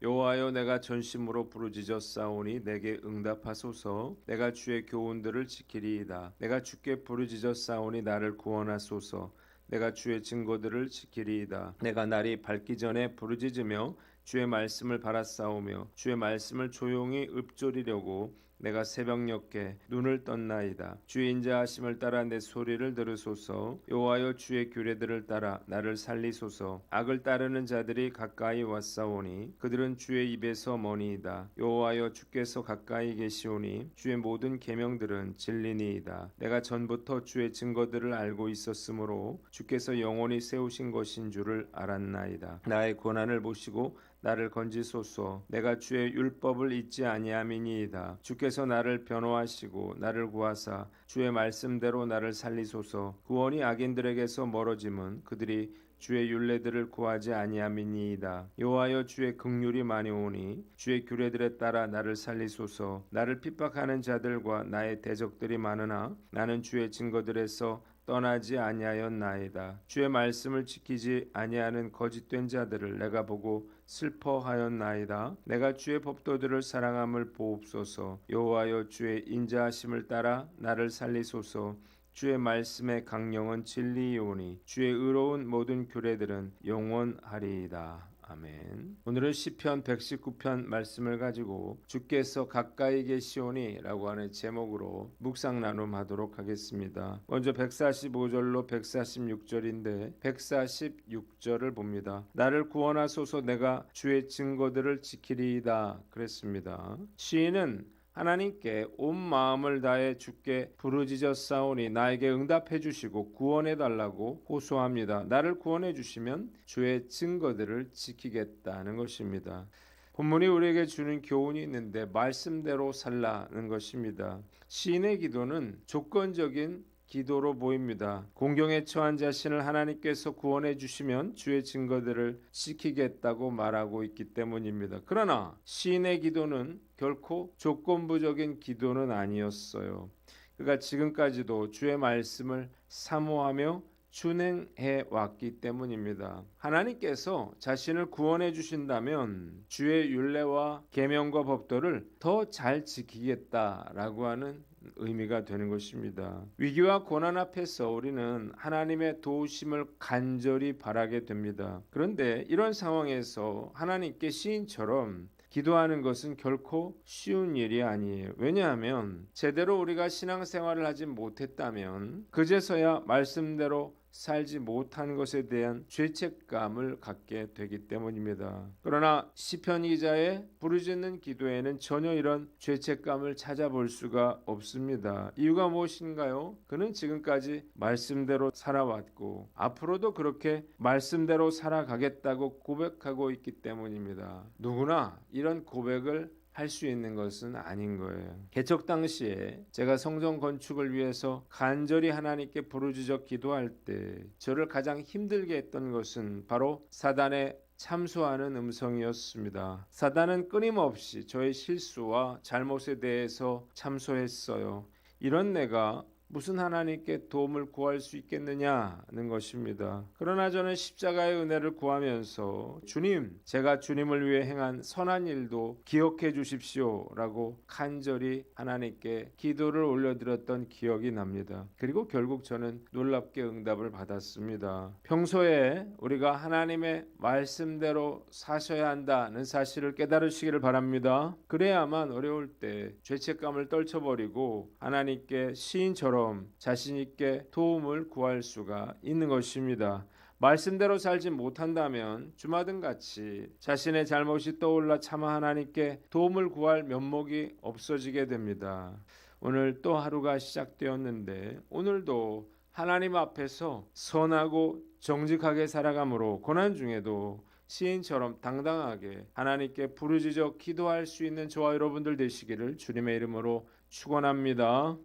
여호와여, 내가 전심으로 부르짖어 싸우니 내게 응답하소서. 내가 주의 교훈들을 지키리이다. 내가 주께 부르짖어 싸우니 나를 구원하소서. 내가 주의 증거들을 지키리이다. 내가 날이 밝기 전에 부르짖으며 주의 말씀을 바라싸우며 주의 말씀을 조용히 읊조리려고 내가 새벽녘에 눈을 떴나이다. 주의 인자하심을 따라 내 소리를 들으소서. 여호와여, 주의 규례들을 따라 나를 살리소서. 악을 따르는 자들이 가까이 왔사오니 그들은 주의 입에서 머니이다. 여호와여, 주께서 가까이 계시오니 주의 모든 계명들은 진리니이다. 내가 전부터 주의 증거들을 알고 있었으므로 주께서 영원히 세우신 것인 줄을 알았나이다. 나의 고난을 보시고 나를 건지소서. 내가 주의 율법을 잊지 아니함이니이다. 주께서 나를 변호하시고 나를 구하사 주의 말씀대로 나를 살리소서. 구원이 악인들에게서 멀어짐은 그들이 주의 율례들을 구하지 아니함이니이다. 여호와여, 주의 긍휼이 많이 오니 주의 규례들에 따라 나를 살리소서. 나를 핍박하는 자들과 나의 대적들이 많으나 나는 주의 증거들에서 떠나지 아니하였나이다. 주의 말씀을 지키지 아니하는 거짓된 자들을 내가 보고 슬퍼하였나이다. 내가 주의 법도들을 사랑함을 보옵소서. 여호와여, 주의 인자하심을 따라 나를 살리소서. 주의 말씀의 강령은 진리이오니 주의 의로운 모든 규례들은 영원하리이다. 아멘. 오늘은 시편 119편 말씀을 가지고 주께서 가까이 계시오니 라고 하는 제목으로 묵상 나눔하도록 하겠습니다. 먼저 145절로 146절인데 146절을 봅니다. 나를 구원하소서. 내가 주의 증거들을 지키리이다 그랬습니다. 시인은 하나님께 온 마음을 다해 주께 부르짖어 싸우니 나에게 응답해 주시고 구원해 달라고 호소합니다. 나를 구원해 주시면 주의 증거들을 지키겠다는 것입니다. 본문이 우리에게 주는 교훈이 있는데 말씀대로 살라는 것입니다. 시인의 기도는 조건적인 기도로 보입니다. 공경에 처한 자신을 하나님께서 구원해 주시면 주의 증거들을 지키겠다고 말하고 있기 때문입니다. 그러나 시인의 기도는 결코 조건부적인 기도는 아니었어요. 그가 지금까지도 주의 말씀을 사모하며 준행해 왔기 때문입니다. 하나님께서 자신을 구원해 주신다면 주의 율례와 계명과 법도를 더 잘 지키겠다라고 하는 의미가 되는 것입니다. 위기와 고난 앞에서 우리는 하나님의 도우심을 간절히 바라게 됩니다. 그런데 이런 상황에서 하나님께 시인처럼 기도하는 것은 결코 쉬운 일이 아니에요. 왜냐하면 제대로 우리가 신앙생활을 하지 못했다면 그제서야 말씀대로 살지 못한 것에 대한 죄책감을 갖게 되기 때문입니다. 그러나 시편 기자의 부르짖는 기도에는 전혀 이런 죄책감을 찾아볼 수가 없습니다. 이유가 무엇인가요? 그는 지금까지 말씀대로 살아왔고 앞으로도 그렇게 말씀대로 살아가겠다고 고백하고 있기 때문입니다. 누구나 이런 고백을 할 수 있는 것은 아닌 거예요. 개척 당시에 제가 성전 건축을 위해서 간절히 하나님께 부르짖어 기도할 때 저를 가장 힘들게 했던 것은 바로 사단의 참소하는 음성이었습니다. 사단은 끊임없이 저의 실수와 잘못에 대해서 참소했어요. 이런 내가 무슨 하나님께 도움을 구할 수 있겠느냐는 것입니다. 그러나 저는 십자가의 은혜를 구하면서 주님, 제가 주님을 위해 행한 선한 일도 기억해 주십시오 라고 간절히 하나님께 기도를 올려드렸던 기억이 납니다. 그리고 결국 저는 놀랍게 응답을 받았습니다. 평소에 우리가 하나님의 말씀대로 사셔야 한다는 사실을 깨달으시기를 바랍니다. 그래야만 어려울 때 죄책감을 떨쳐버리고 하나님께 시인처럼 자신 있게 도움을 구할 수가 있는 것입니다. 말씀대로 살지 못한다면 주마등같이 자신의 잘못이 떠올라 차마 하나님께 도움을 구할 면목이 없어지게 됩니다. 오늘 또 하루가 시작되었는데 오늘도 하나님 앞에서 선하고 정직하게 살아감으로 고난 중에도 시인처럼 당당하게 하나님께 부르짖어 기도할 수 있는 저와 여러분들 되시기를 주님의 이름으로 축원합니다.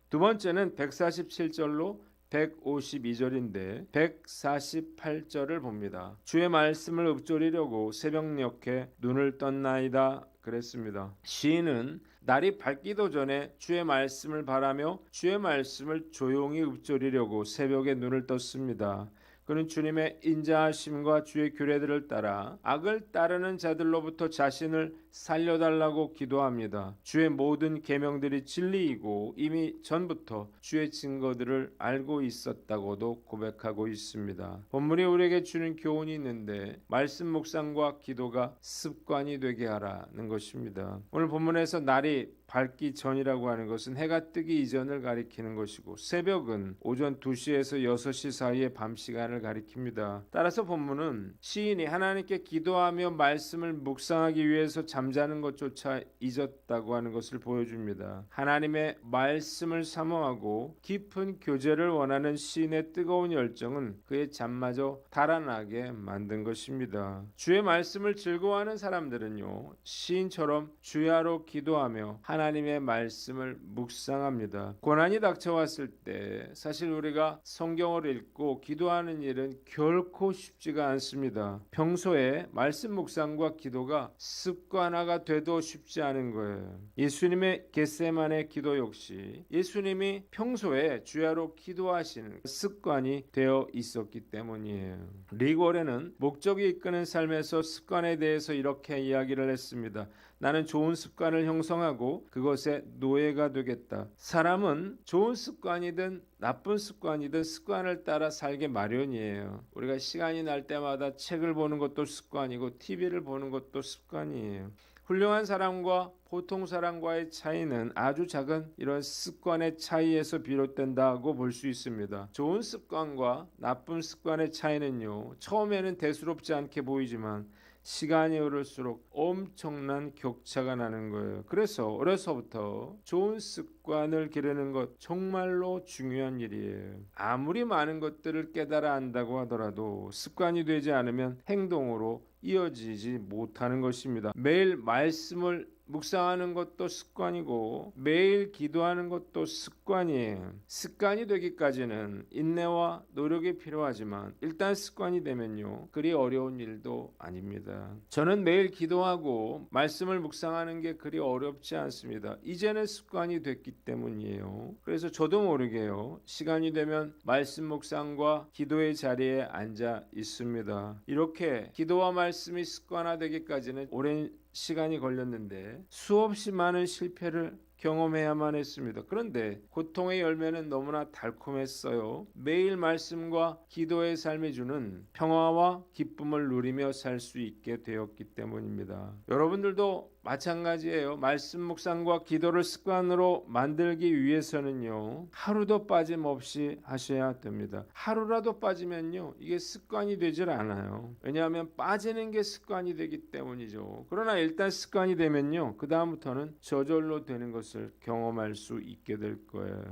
두 번째는 147절로 152절인데 148절을 봅니다. 주의 말씀을 읊조리려고 새벽녘에 눈을 떴나이다 그랬습니다. 시인은 날이 밝기도 전에 주의 말씀을 바라며 주의 말씀을 조용히 읊조리려고 새벽에 눈을 떴습니다. 그는 주님의 인자하심과 주의 규례들을 따라 악을 따르는 자들로부터 자신을 살려달라고 기도합니다. 주의 모든 계명들이 진리이고 이미 전부터 주의 증거들을 알고 있었다고도 고백하고 있습니다. 본문이 우리에게 주는 교훈이 있는데 말씀 묵상과 기도가 습관이 되게 하라는 것입니다. 오늘 본문에서 날이 밝기 전이라고 하는 것은 해가 뜨기 이전을 가리키는 것이고 새벽은 오전 2시에서 6시 사이의 밤 시간을 가리킵니다. 따라서 본문은 시인이 하나님께 기도하며 말씀을 묵상하기 위해서 잠자는 것조차 잊었다고 하는 것을 보여줍니다. 하나님의 말씀을 사모하고 깊은 교제를 원하는 시인의 뜨거운 열정은 그의 잠마저 달아나게 만든 것입니다. 주의 말씀을 즐거워하는 사람들은요, 시인처럼 주야로 기도하며 하나님의 말씀을 묵상합니다. 고난이 닥쳐왔을 때 사실 우리가 성경을 읽고 기도하는 일은 결코 쉽지가 않습니다. 평소에 말씀 묵상과 기도가 습관화가 돼도 쉽지 않은 거예요. 예수님의 겟세마네 기도 역시 예수님이 평소에 주야로 기도하시는 습관이 되어 있었기 때문이에요. 리고레는 목적이 이끄는 삶에서 습관에 대해서 이렇게 이야기를 했습니다. 나는 좋은 습관을 형성하고 그것의 노예가 되겠다. 사람은 좋은 습관이든 나쁜 습관이든 습관을 따라 살게 마련이에요. 우리가 시간이 날 때마다 책을 보는 것도 습관이고 TV를 보는 것도 습관이에요. 훌륭한 사람과 보통 사람과의 차이는 아주 작은 이런 습관의 차이에서 비롯된다고 볼 수 있습니다. 좋은 습관과 나쁜 습관의 차이는요, 처음에는 대수롭지 않게 보이지만 시간이 흐를수록 엄청난 격차가 나는 거예요. 그래서 어려서부터 좋은 습관을 기르는 것 정말로 중요한 일이에요. 아무리 많은 것들을 깨달아 안다고 하더라도 습관이 되지 않으면 행동으로 이어지지 못하는 것입니다. 매일 말씀을 묵상하는 것도 습관이고 매일 기도하는 것도 습관이에요. 습관이 되기까지는 인내와 노력이 필요하지만 일단 습관이 되면요, 그리 어려운 일도 아닙니다. 저는 매일 기도하고 말씀을 묵상하는 게 그리 어렵지 않습니다. 이제는 습관이 됐기 때문이에요. 그래서 저도 모르게요, 시간이 되면 말씀 묵상과 기도의 자리에 앉아 있습니다. 이렇게 기도와 말씀이 습관화되기까지는 오랜 시간이 걸렸는데 수없이 많은 실패를 경험해야만 했습니다. 그런데 고통의 열매는 너무나 달콤했어요. 매일 말씀과 기도의 삶이 주는 평화와 기쁨을 누리며 살 수 있게 되었기 때문입니다. 여러분들도 마찬가지예요. 말씀 묵상과 기도를 습관으로 만들기 위해서는요, 하루도 빠짐없이 하셔야 됩니다. 하루라도 빠지면요, 이게 습관이 되질 않아요. 왜냐하면 빠지는 게 습관이 되기 때문이죠. 그러나 일단 습관이 되면요, 그 다음부터는 저절로 되는 것을 경험할 수 있게 될 거예요.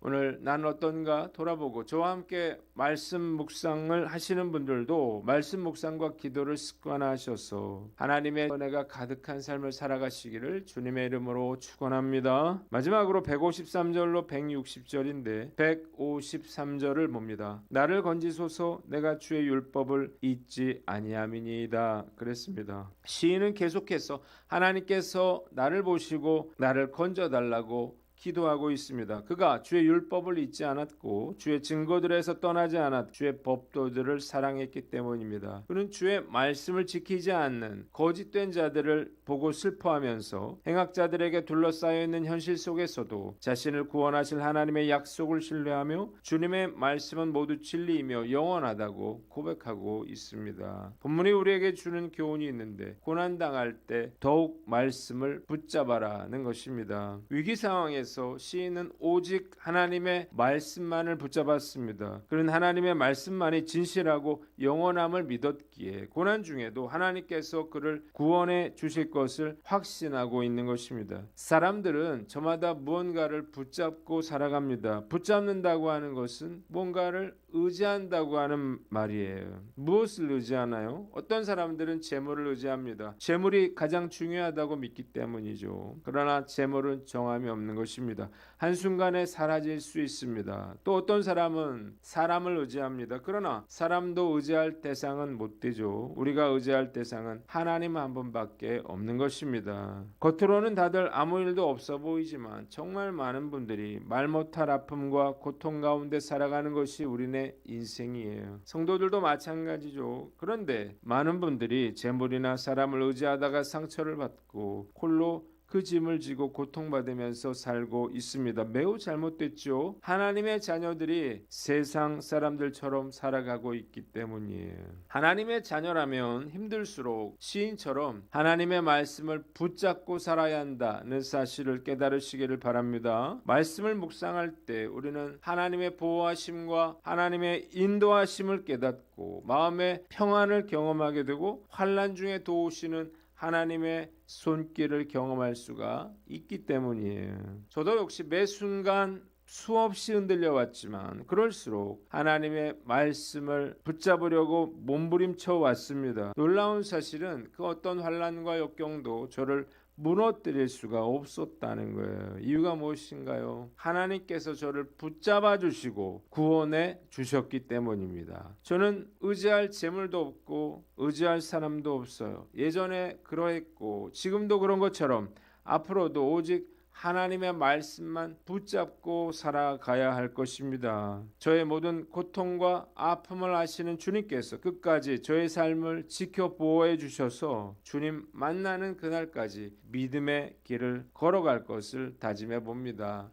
오늘 난 어떤가 돌아보고 저와 함께 말씀 묵상을 하시는 분들도 말씀 묵상과 기도를 습관화하셔서 하나님의 은혜가 가득한 삶을 살아가시기를 주님의 이름으로 축원합니다. 마지막으로 153절로 160절인데 153절을 봅니다. 나를 건지소서 내가 주의 율법을 잊지 아니함이니이다 그랬습니다. 시인은 계속해서 하나님께서 나를 보시고 나를 건져달라고 기도하고 있습니다. 그가 주의 율법을 잊지 않았고 주의 증거들에서 떠나지 않았 주의 법도들을 사랑했기 때문입니다. 그는 주의 말씀을 지키지 않는 거짓된 자들을 보고 슬퍼하면서 행악자들에게 둘러싸여 있는 현실 속에서도 자신을 구원하실 하나님의 약속을 신뢰하며 주님의 말씀은 모두 진리이며 영원하다고 고백하고 있습니다. 본문이 우리에게 주는 교훈이 있는데 고난당할 때 더욱 말씀을 붙잡아라는 것입니다. 위기 상황에서 시인은 오직 하나님의 말씀만을 붙잡았습니다. 그는 하나님의 말씀만이 진실하고 영원함을 믿었기에 고난 중에도 하나님께서 그를 구원해 주실 것을 확신하고 있는 것입니다. 사람들은 저마다 무언가를 붙잡고 살아갑니다. 붙잡는다고 하는 것은 뭔가를 의지한다고 하는 말이에요. 무엇을 의지하나요? 어떤 사람들은 재물을 의지합니다. 재물이 가장 중요하다고 믿기 때문이죠. 그러나 재물은 정함이 없는 것입니다. 것입니다. 한순간에 사라질 수 있습니다. 또 어떤 사람은 사람을 의지합니다. 그러나 사람도 의지할 대상은 못 되죠. 우리가 의지할 대상은 하나님 한 분밖에 없는 것입니다. 겉으로는 다들 아무 일도 없어 보이지만 정말 많은 분들이 말 못할 아픔과 고통 가운데 살아가는 것이 우리네 인생이에요. 성도들도 마찬가지죠. 그런데 많은 분들이 재물이나 사람을 의지하다가 상처를 받고 홀로 그 짐을 지고 고통받으면서 살고 있습니다. 매우 잘못됐죠. 하나님의 자녀들이 세상 사람들처럼 살아가고 있기 때문이에요. 하나님의 자녀라면 힘들수록 시인처럼 하나님의 말씀을 붙잡고 살아야 한다는 사실을 깨달으시기를 바랍니다. 말씀을 묵상할 때 우리는 하나님의 보호하심과 하나님의 인도하심을 깨닫고 마음의 평안을 경험하게 되고 환난 중에 도우시는 하나님의 손길을 경험할 수가 있기 때문이에요. 저도 역시 매 순간 수없이 흔들려 왔지만 그럴수록 하나님의 말씀을 붙잡으려고 몸부림쳐 왔습니다. 놀라운 사실은 그 어떤 환난과 역경도 저를 무너뜨릴 수가 없었다는 거예요. 이유가 무엇인가요? 하나님께서 저를 붙잡아 주시고 구원해 주셨기 때문입니다. 저는 의지할 재물도 없고 의지할 사람도 없어요. 예전에 그러했고 지금도 그런 것처럼 앞으로도 오직 하나님의 말씀만 붙잡고 살아가야 할 것입니다. 저의 모든 고통과 아픔을 아시는 주님께서 끝까지 저의 삶을 지켜 보호해 주셔서 주님 만나는 그날까지 믿음의 길을 걸어갈 것을 다짐해 봅니다.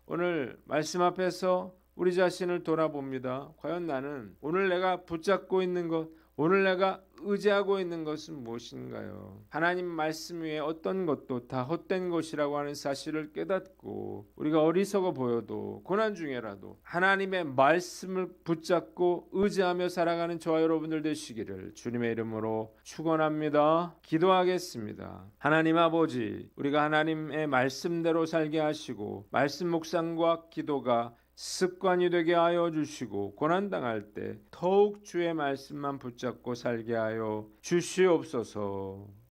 오늘 말씀 앞에서 우리 자신을 돌아봅니다. 과연 나는 오늘 내가 붙잡고 있는 것, 오늘 내가 의지하고 있는 것은 무엇인가요? 하나님 말씀 위에 어떤 것도 다 헛된 것이라고 하는 사실을 깨닫고 우리가 어리석어 보여도 고난 중에라도 하나님의 말씀을 붙잡고 의지하며 살아가는 저와 여러분들 되시기를 주님의 이름으로 축원합니다. 기도하겠습니다. 하나님 아버지, 우리가 하나님의 말씀대로 살게 하시고 말씀 묵상과 기도가 습관이 되게 하여 주시고 고난당할 때 더욱 주의 말씀만 붙잡고 살게 하여 주시옵소서.